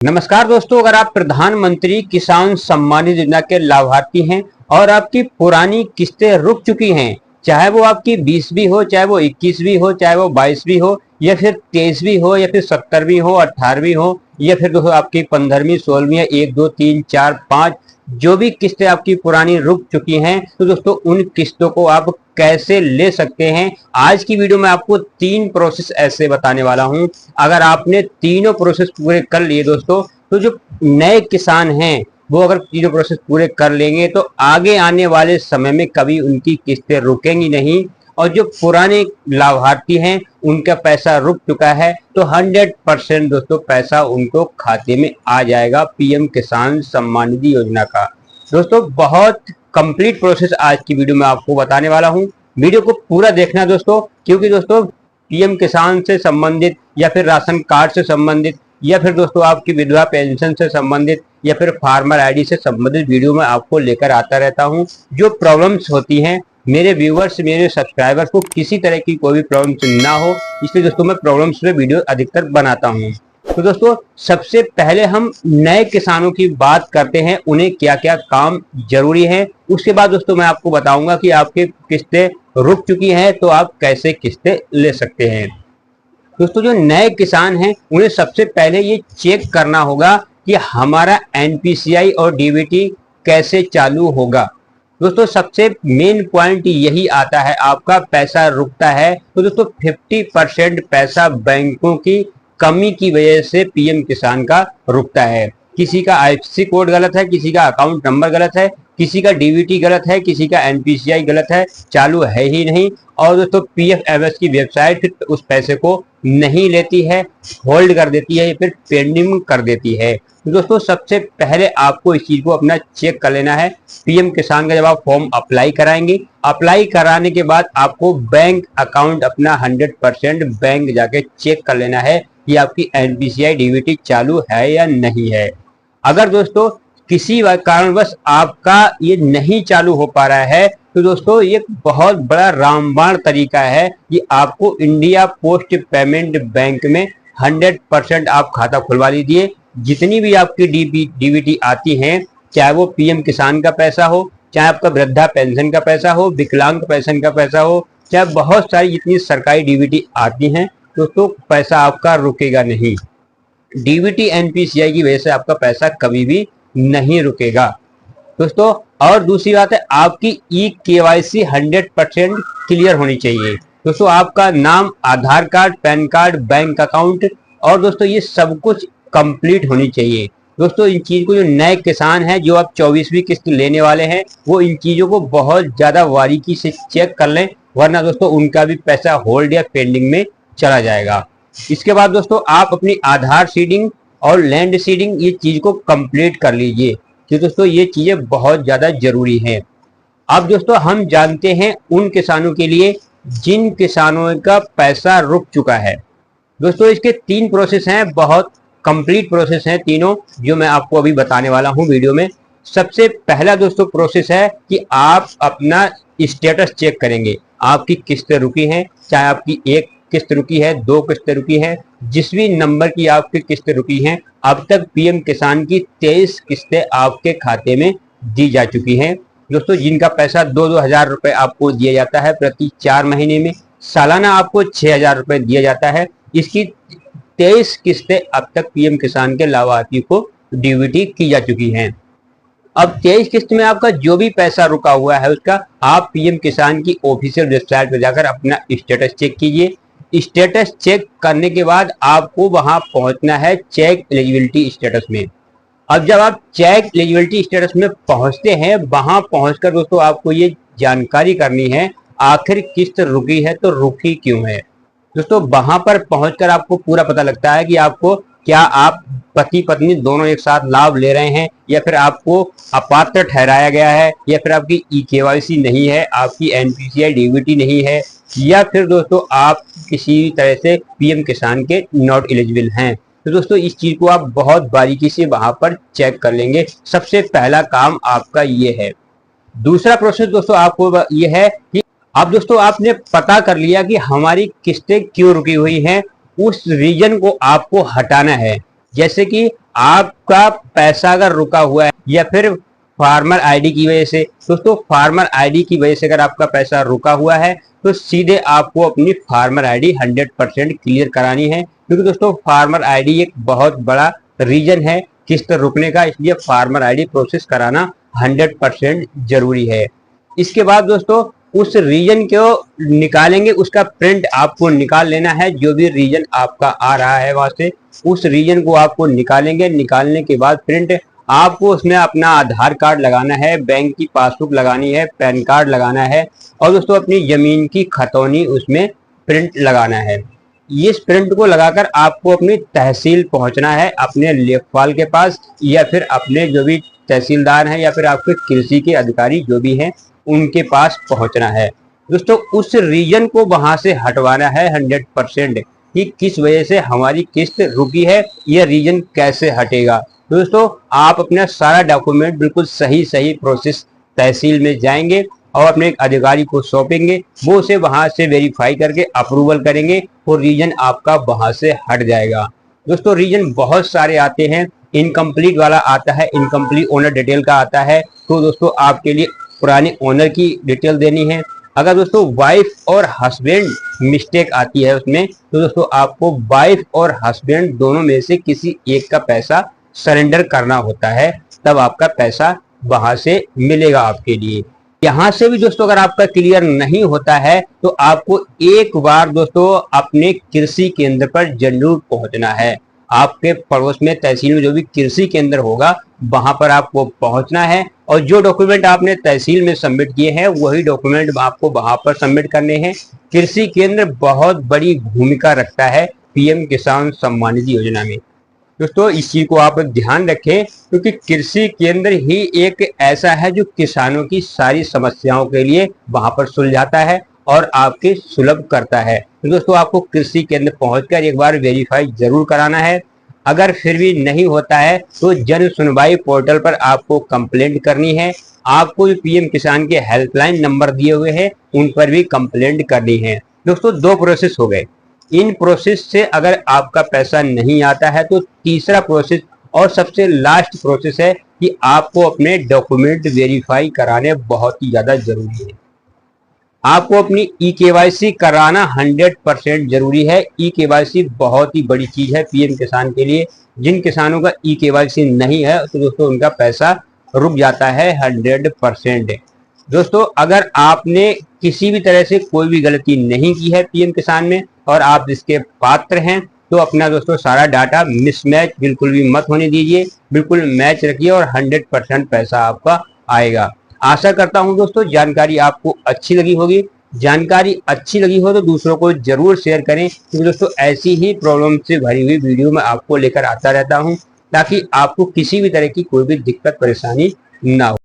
नमस्कार दोस्तों, अगर आप प्रधानमंत्री किसान सम्मान निधि योजना के लाभार्थी हैं और आपकी पुरानी किस्तें रुक चुकी हैं, चाहे वो आपकी 20 हो, चाहे वो 21 हो, चाहे वो 22 हो, या फिर 23 हो, या फिर 70 हो, 18 हो, या फिर दोस्तों आपकी 15वीं, 16वीं, 1, 2, 3, 4, 5 जो भी किस्तें आपकी पुरानी रुक चुकी हैं, तो दोस्तों उन किस्तों को आप कैसे ले सकते हैं। आज की वीडियो में आपको 3 प्रोसेस ऐसे बताने वाला हूं। अगर आपने तीनों प्रोसेस पूरे कर लिए दोस्तों, तो जो नए किसान हैं वो अगर तीनों प्रोसेस पूरे कर लेंगे तो आगे आने वाले समय में कभी उनकी किस्तें रुकेंगी नहीं, और जो पुराने लाभार्थी हैं उनका पैसा रुक चुका है तो 100% दोस्तों पैसा उनको खाते में आ जाएगा पीएम किसान सम्मान निधि योजना का। दोस्तों बहुत कंप्लीट प्रोसेस आज की वीडियो में आपको बताने वाला हूं। वीडियो को पूरा देखना दोस्तों, क्योंकि दोस्तों पीएम किसान से संबंधित या फिर राशन कार्ड से संबंधित या फिर दोस्तों आपकी विधवा पेंशन से संबंधित या फिर फार्मर आईडी से संबंधित वीडियो में आपको लेकर आता रहता हूं। जो प्रॉब्लम्स होती हैं मेरे व्यूवर्स, मेरे सब्सक्राइबर्स को किसी तरह की कोई भी प्रॉब्लम ना हो, इसलिए दोस्तों मैं प्रॉब्लम्स पे वीडियो अधिकतर बनाता हूं। तो दोस्तों सबसे पहले हम नए किसानों की बात करते हैं, उन्हें क्या क्या काम जरूरी है। उसके बाद दोस्तों मैं आपको बताऊंगा कि आपकी किस्तें रुक चुकी हैं तो आप कैसे किस्तें ले सकते हैं। दोस्तों जो नए किसान हैं उन्हें सबसे पहले ये चेक करना होगा कि हमारा एनपीसीआई और डीबीटी कैसे चालू होगा। दोस्तों सबसे मेन पॉइंट यही आता है, आपका पैसा रुकता है तो दोस्तों 50% पैसा बैंकों की कमी की वजह से पीएम किसान का रुकता है। किसी का आईएफएससी कोड गलत है, किसी का अकाउंट नंबर गलत है, किसी का डीबीटी गलत है, किसी का एनपीसीआई गलत है, चालू है ही नहीं। और दोस्तों पीएफएमएस की वेबसाइट फिर उस पैसे को नहीं लेती है, होल्ड कर देती है या फिर पेंडिंग कर देती है। तो दोस्तों सबसे पहले आपको इस चीज को अपना चेक कर लेना है। पीएम किसान का जब आप फॉर्म अप्लाई कराएंगे, अप्लाई कराने के बाद आपको बैंक अकाउंट अपना 100% बैंक जाके चेक कर लेना है कि आपकी एनपीसीआई डीबीटी चालू है या नहीं है। अगर दोस्तों किसी कारणवश आपका ये नहीं चालू हो पा रहा है तो दोस्तों ये बहुत बड़ा रामबाण तरीका है कि आपको इंडिया पोस्ट पेमेंट बैंक में 100% आप खाता खुलवा लीजिए। जितनी भी आपकी डीबीटी आती हैं, चाहे वो पीएम किसान का पैसा हो, चाहे आपका वृद्धा पेंशन का पैसा हो, विकलांग पेंशन का पैसा हो, चाहे बहुत सारी जितनी सरकारी डीबीटी आती हैं, दोस्तों पैसा आपका रुकेगा नहीं। डीबीटी एनपीसीआई की वजह से आपका पैसा कभी भी नहीं रुकेगा दोस्तों। और दूसरी बात है, आपकी ई केवाईसी 100% क्लियर होनी चाहिए दोस्तों। आपका नाम, Aadhaar card, PAN card, bank account और दोस्तों ये सब कुछ कंप्लीट होनी चाहिए दोस्तों। इन चीज को जो नए किसान हैं, जो आप 24वीं किस्त लेने वाले हैं, वो इन चीजों को बहुत ज्यादा बारीकी से चेक कर लें, वरना दोस्तों उनका भी पैसा होल्ड या पेंडिंग में चला जाएगा। इसके बाद दोस्तों आप अपनी आधार सीडिंग और लैंड सीडिंग ये चीज को कंप्लीट कर लीजिए, कि दोस्तों ये चीजें बहुत ज्यादा जरूरी हैं। अब दोस्तों हम जानते हैं उन किसानों के लिए जिन किसानों का पैसा रुक चुका है। दोस्तों इसके 3 प्रोसेस हैं, बहुत कंप्लीट प्रोसेस हैं तीनों, जो मैं आपको अभी बताने वाला हूं वीडियो में। सबसे पहला दोस्तों प्रोसेस है कि आप अपना स्टेटस चेक करेंगे। आपकी किस्तें रुकी हैं, चाहे आपकी 1 किस्त रुकी है, 2 किस्तें रुकी है, जिस भी नंबर की आपकी किस्तें रुकी हैं, अब तक पीएम किसान की 23 किस्तें आपके खाते में दी जा चुकी हैं दोस्तों। जिनका पैसा 2-2 हजार रुपए आपको दिया जाता है प्रति 4 महीने में, सालाना आपको 6,000 रुपए दिया जाता है। इसकी 23 किस्तें अब तक पीएम किसान के लाभार्थी को डीबीटी की जा चुकी हैं। अब 23 किस्त में आपका जो भी पैसा रुका हुआ है उसका आप पीएम किसान की ऑफिशियल वेबसाइट पर जाकर अपना स्टेटस चेक कीजिए। स्टेटस चेक करने के बाद आपको वहां पहुंचना है चेक एलिजिबिलिटी स्टेटस में। अब जब आप चेक एलिजिबिलिटी स्टेटस में पहुंचते हैं, वहां पहुंचकर दोस्तों आपको ये जानकारी करनी है आखिर किस्त रुकी है तो रुकी क्यों है। दोस्तों वहां पर पहुंचकर आपको पूरा पता लगता है कि आपको क्या आप पति पत्नी दोनों एक साथ लाभ ले रहे हैं, या फिर आपको अपात्र ठहराया गया है, या फिर आपकी ई केवाईसी नहीं है, आपकी एनपीसीआई डीबीटी नहीं है, या फिर दोस्तों आप किसी तरह से पीएम किसान के नॉट एलिजिबल हैं। तो दोस्तों इस चीज को आप बहुत बारीकी से वहां पर चेक कर लेंगे। सबसे पहला काम आपका ये है। दूसरा प्रोसेस दोस्तों आपको ये है कि अब दोस्तों आपने पता कर लिया कि हमारी किस्तें क्यों रुकी हुई हैं, उस रीजन को आपको हटाना है। जैसे कि आपका पैसा अगर रुका हुआ है या फिर फार्मर आईडी की वजह से, दोस्तों फार्मर आईडी की वजह से अगर आपका पैसा रुका हुआ है तो सीधे आपको अपनी फार्मर आईडी 100% क्लियर करानी है, क्योंकि दोस्तों फार्मर आईडी एक बहुत बड़ा रीजन है किस्त रुकने का, इसलिए फार्मर आईडी प्रोसेस कराना 100% जरूरी है। इसके बाद दोस्तों उस रीजन को निकालेंगे, उसका प्रिंट आपको निकाल लेना है। जो भी रीजन आपका आ रहा है वहां से उस रीजन को आपको निकालेंगे। निकालने के बाद प्रिंट आपको उसमें अपना आधार कार्ड लगाना है, बैंक की पासबुक लगानी है, पैन कार्ड लगाना है और दोस्तों अपनी जमीन की खतौनी उसमें प्रिंट लगाना है। इस प्रिंट को लगाकर आपको अपनी तहसील पहुंचना है, अपने लेखपाल के पास या फिर अपने जो भी तहसीलदार हैं या फिर आपके कृषि के अधिकारी जो भी हैं उनके पास पहुंचना है। दोस्तों उस रीजन को वहां से हटवाना है 100% कि किस वजह से हमारी किस्त रुकी है, यह रीजन कैसे हटेगा। दोस्तों आप अपना सारा डॉक्यूमेंट बिल्कुल सही प्रोसेस तहसील में जाएंगे और अपने एक अधिकारी को सौंपेंगे, वो उसे वहां से वेरीफाई करके अप्रूवल करेंगे और रीजन आपका वहां से हट जाएगा। दोस्तों रीजन बहुत सारे आते हैं, इनकम्प्लीट वाला आता है, इनकम्प्लीट ओनर डिटेल का आता है, तो दोस्तों आपके लिए पुराने ओनर की डिटेल देनी है। अगर दोस्तों वाइफ और हस्बैंड मिस्टेक आती है उसमें, तो दोस्तों आपको वाइफ और हस्बैंड दोनों में से किसी एक का पैसा सरेंडर करना होता है, तब आपका पैसा वहां से मिलेगा आपके लिए। यहाँ से भी दोस्तों अगर आपका क्लियर नहीं होता है तो आपको एक बार दोस्तों अपने कृषि केंद्र पर जरूर पहुंचना है। आपके पड़ोस में तहसील में जो भी कृषि केंद्र होगा वहां पर आपको पहुंचना है और जो डॉक्यूमेंट आपने तहसील में सबमिट किए हैं वही डॉक्यूमेंट आपको वहां पर सबमिट करने हैं। कृषि केंद्र बहुत बड़ी भूमिका रखता है पीएम किसान सम्मान निधि योजना में। दोस्तों इस चीज को आप ध्यान रखें, क्योंकि कृषि केंद्र ही एक ऐसा है जो किसानों की सारी समस्याओं के लिए वहां पर सुलझाता है और आपके सुलभ करता है। तो दोस्तों आपको कृषि केंद्र पहुंचकर एक बार वेरीफाई जरूर कराना है। अगर फिर भी नहीं होता है तो जन सुनवाई पोर्टल पर आपको कंप्लेंट करनी है। आपको जो पीएम किसान के हेल्पलाइन नंबर दिए हुए हैं उन पर भी कंप्लेंट करनी है। दोस्तों 2 प्रोसेस हो गए। इन प्रोसेस से अगर आपका पैसा नहीं आता है तो तीसरा प्रोसेस और सबसे लास्ट प्रोसेस है कि आपको अपने डॉक्यूमेंट वेरीफाई कराने बहुत ही ज्यादा जरूरी है। आपको अपनी ई-केवाईसी कराना 100% जरूरी है। ई-केवाईसी बहुत ही बड़ी चीज है पीएम किसान के लिए। जिन किसानों का ई-केवाईसी नहीं है तो दोस्तों उनका पैसा रुक जाता है 100%। दोस्तों अगर आपने किसी भी तरह से कोई भी गलती नहीं की है पीएम किसान में और आप इसके पात्र हैं तो अपना दोस्तों सारा डाटा मिसमैच बिल्कुल भी मत होने दीजिए, बिल्कुल मैच रखिए और 100% पैसा आपका आएगा। आशा करता हूं दोस्तों जानकारी आपको अच्छी लगी होगी। जानकारी अच्छी लगी हो तो दूसरों को जरूर शेयर करें, क्योंकि दोस्तों ऐसी ही प्रॉब्लम से भरी हुई वीडियो मैं आपको लेकर आता रहता हूं ताकि आपको किसी भी तरह की कोई भी दिक्कत परेशानी ना हो।